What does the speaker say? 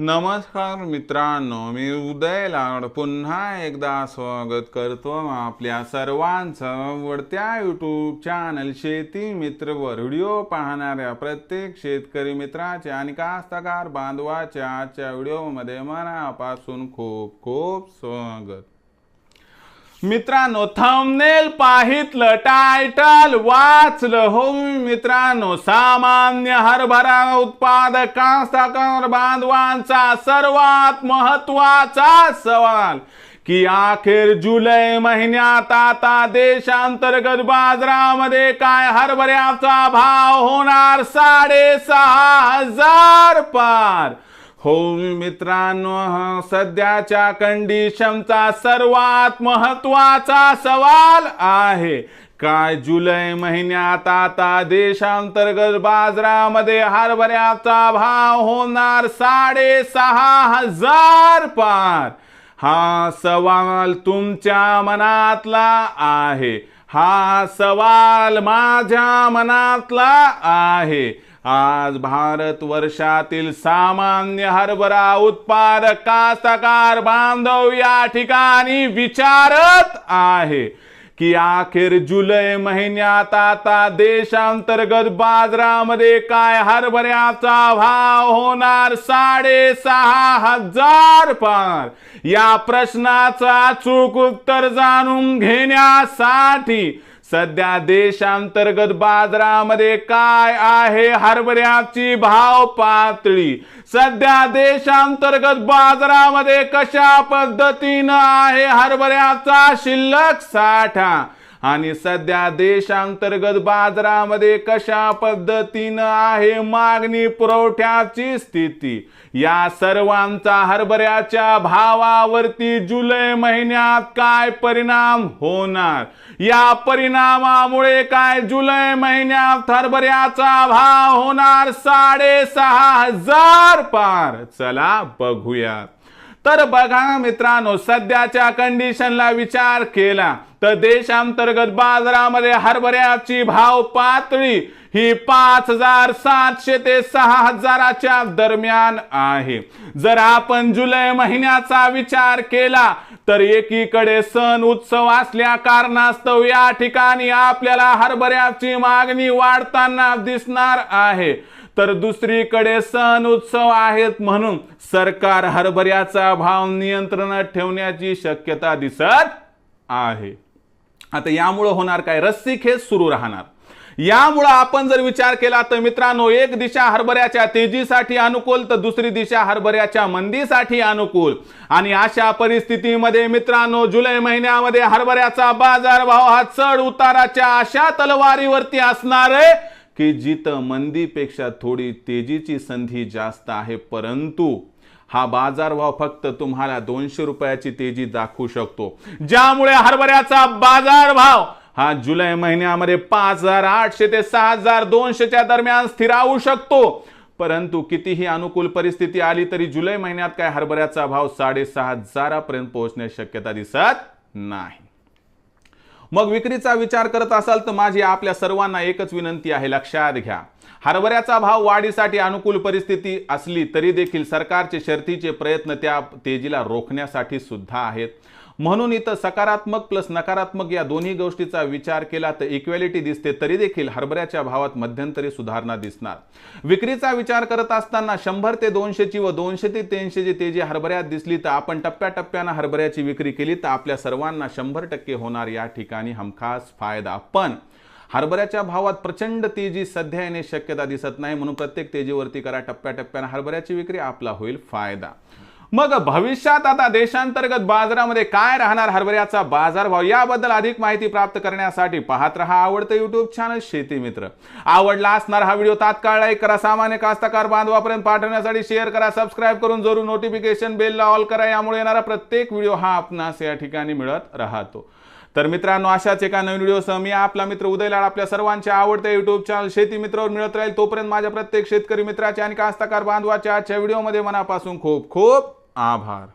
नमस्कार मित्रांनो, मी उदय लाड पुन्हा एकदा स्वागत करतो आपल्या सर्वांचं आवडत्या यूट्यूब चॅनल शेती मित्रवर व्हिडिओ पाहणाऱ्या प्रत्येक शेतकरी मित्राचे आणि कास्तकार बांधवाच्या आजच्या व्हिडिओमध्ये मनापासून खूप खूप स्वागत। मित्रांनो, थंबनेल पाहितलं, टायटल वाचलं हो मित्रांनो, सामान्य हरभरा उत्पादक कास्तकार बांधवांचा सर्वात महत्त्वाचा सवाल की अखेर जुलै महिन्यात आता देशांतर्गत बाजारामध्ये काय हरभऱ्याचा भाव होणार 6,500 पार। हो मित्रांनो, सध्याच्या कंडिशनचा सर्वात महत्त्वाचा सवाल आहे, काय जुलै महिन्यात आता देशांतर्गत बाजारामध्ये हरभऱ्याचा भाव होणार 6,500 पार। हा सवाल तुमच्या मनातला आहे, हा सवाल माझ्या मनातला आहे। आज भारत वर्षातील सामान्य हरभरा उत्पादक कास्तकार बांधव या ठिकाणी विचारत आहे की अखेर जुलै महिन्यात आता देशांतर्गत बाजारामध्ये काय हरभऱ्याचा भाव होणार 6,500 पार। या प्रश्नाचं अचूक उत्तर जाणून घेण्यासाठी सध्या देशांतर्गत बाजारामध्ये काय आहे हरभऱ्याची भाव पातळी, सध्या देशांतर्गत बाजारामध्ये कशा पद्धतीने आहे हरभऱ्याचा शिल्लक साठा आणि सध्या देशांतर्गत बाजारामध्ये कशा पद्धतीने आहे मागणी पुरवठ्याची स्थिती, या सर्वांचा हरभऱ्याच्या भावावरती जुलै महिन्यात काय परिणाम होणार, या परिणामामुळे काय जुलै महिन्यात हरभऱ्याचा भाव होणार 6,500 पार। चला बघूयात। तर बघा मित्रांनो, सध्याच्या कंडिशनला विचार केला तर देशांतर्गत बाजारामध्ये हरभऱ्याची भाव पातळी ही 5,700 ते 6,000च्या दरम्यान आहे। जर आपण जुलै महिन्याचा विचार केला तर एकीकडे सण उत्सव असल्या कारणास्तव या ठिकाणी आपल्याला हरभऱ्याची मागणी वाढताना दिसणार आहे, तर दुसरीकडे सण उत्सव आहेत म्हणून सरकार हरभऱ्याचा भाव नियंत्रणात ठेवण्याची शक्यता दिसत आहे। आता यामुळे होणार काय, रस्सीखेच सुरू राहणार। यामुळे आपण जर विचार केला तर मित्रांनो, एक दिशा हरभऱ्याच्या तेजीसाठी अनुकूल तर दुसरी दिशा हरभऱ्याच्या मंदीसाठी अनुकूल। आणि अशा परिस्थितीमध्ये मित्रांनो, जुलै महिन्यामध्ये हरभऱ्याचा बाजारभाव हा चढ उताराच्या अशा तलवारीवरती असणार आहे की जिथं मंदीपेक्षा थोडी तेजीची संधी जास्त आहे, परंतु हा बाजारभाव फक्त तुम्हाला 200 रुपयाची तेजी दाखवू शकतो, ज्यामुळे हरभऱ्याचा बाजारभाव हा जुलै महिन्यामध्ये 5,800 ते 6,200च्या दरम्यान स्थिरावू शकतो। परंतु कितीही अनुकूल परिस्थिती आली तरी जुलै महिन्यात काय हरभऱ्याचा भाव 6,500 पर्यंत पोहोचण्याची शक्यता दिसत नाही। मग विक्रीचा विचार करत असाल तर माझी आपल्या सर्वांना एकच विनंती आहे, लक्षात घ्या, हरभऱ्याचा भाव वाढीसाठी अनुकूल परिस्थिती असली तरी देखील सरकारचे शर्तीचे प्रयत्न त्या तेजीला रोखण्यासाठी सुद्धा आहेत। म्हणून इथं सकारात्मक प्लस नकारात्मक या दोन्ही गोष्टीचा विचार केला तर इक्वॅलिटी दिसते, तरी देखील हरभऱ्याच्या भावात मध्यंतरी सुधारणा दिसणार। विक्रीचा विचार करत असताना 100 ते 200ची व 200 ते 300ची तेजी हरभऱ्यात दिसली तर आपण टप्प्याटप्प्याने हरभऱ्याची विक्री केली तर आपल्या सर्वांना 100% होणार या ठिकाणी हमखास फायदा। पण हरभऱ्याच्या भावात प्रचंड तेजी सध्या येण्याची शक्यता दिसत नाही, म्हणून प्रत्येक तेजीवरती करा टप्प्याटप्प्याने हरभऱ्याची विक्री, आपला होईल फायदा। मग भविष्यात आता देशांतर्गत बाजारामध्ये काय राहणार हरभऱ्याचा बाजारभाव याबद्दल अधिक माहिती प्राप्त करण्यासाठी पाहत रहा आवडतं यूट्यूब चॅनल शेती मित्र। आवडला असणार हा व्हिडिओ तात्काळ लाईक करा, सामान्य कास्तकार बांधवापर्यंत पाठवण्यासाठी शेअर करा, सबस्क्राईब करून जरूर नोटिफिकेशन बेलला ऑल करा, यामुळे येणारा प्रत्येक व्हिडिओ हा आपणास या ठिकाणी मिळत राहतो। तर मित्रांनो, अशाच एका नवीन व्हिडिओसह मी आपला मित्र उदय लाड आपल्या सर्वांच्या आवडत्या यूट्यूब चॅनल शेती मित्रावर मिळत राहील। तोपर्यंत माझ्या प्रत्येक शेतकरी मित्राचे आणि कास्तकार बांधवाच्या आजच्या व्हिडिओमध्ये मनापासून खूप खूप आभार।